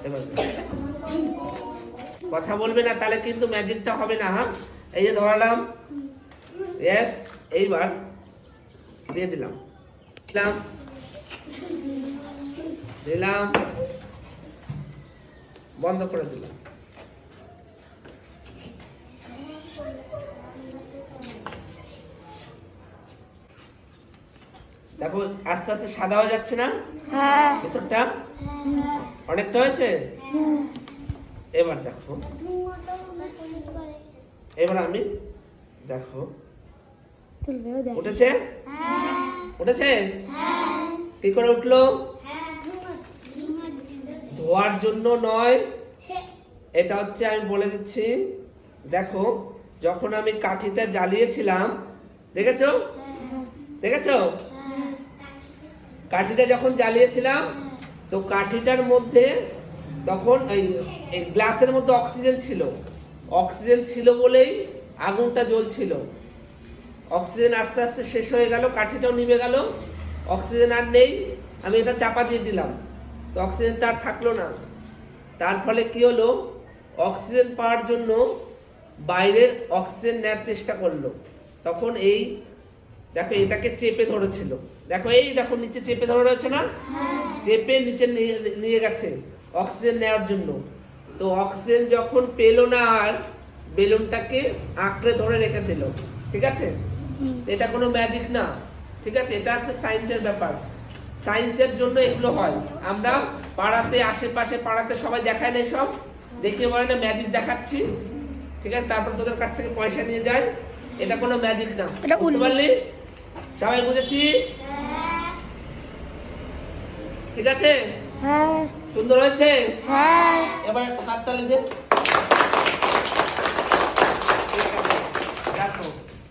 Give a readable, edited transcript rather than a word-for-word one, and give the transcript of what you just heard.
এবার কথা বলবে না, তাহলে কিন্তু ম্যাজিকটা হবে না। হ্যাঁ, এই যে ধরালাম, ইয়েস, এইবার দিয়ে দিলাম, দিলাম দিলাম, বন্ধ করে দিলাম। দেখো আস্তে আস্তে সাদা হয়ে যাচ্ছে না ভেতরটা? অনেকটা হয়েছে। এবার দেখো, এবার আমি দেখো উঠেছে, উঠেছে। কি করে উঠলো? ধোয়ার জন্য নয়, এটা হচ্ছে আমি বলে দিচ্ছি। দেখো যখন আমি কাঠিটা জ্বালিয়েছিলাম, দেখেছো দেখেছো, কাঠিটা যখন জ্বালিয়েছিলাম তো কাঠিটার মধ্যে তখন এই গ্লাসের মধ্যে অক্সিজেন ছিল, অক্সিজেন ছিল বলেই আগুনটা জ্বলছিল। অক্সিজেন আস্তে আস্তে শেষ হয়ে গেল, কাঠিটাও নিভে গেল, অক্সিজেন আর নেই। আমি এটা চাপা দিয়ে দিলাম, তো অক্সিজেনটা আর থাকলো না। তার ফলে কি হলো, অক্সিজেন পাওয়ার জন্য বাইরের অক্সিজেন নেওয়ার চেষ্টা করলো। তখন এই দেখো এটাকে চেপে ধরেছিল, দেখো এই দেখো নিচে চেপে ধরে রয়েছে না, চেপে নিচে নিয়ে গেছে অক্সিজেন নেওয়ার জন্য। তো অক্সিজেন যখন পেলো না আর, বেলুনটাকে আঁকড়ে ধরে রেখে দিল। ঠিক আছে, এটা কোনো ম্যাজিক না, ঠিক আছে, এটা একটা সায়েন্সের ব্যাপার। সায়েন্সের জন্য এগুলো হয়। আমরা পাড়াতে, আশেপাশে পাড়াতে সবাই দেখায় না, সব দেখিয়ে বলে না ম্যাজিক দেখাচ্ছি, ঠিক আছে, তারপর তোদের কাছ থেকে পয়সা নিয়ে যায়। এটা কোনো ম্যাজিক না, বুঝতে পারলি? সবাই বুঝেছিস? ঠিক আছে, সুন্দর হয়েছে। এবার হাততালি দে।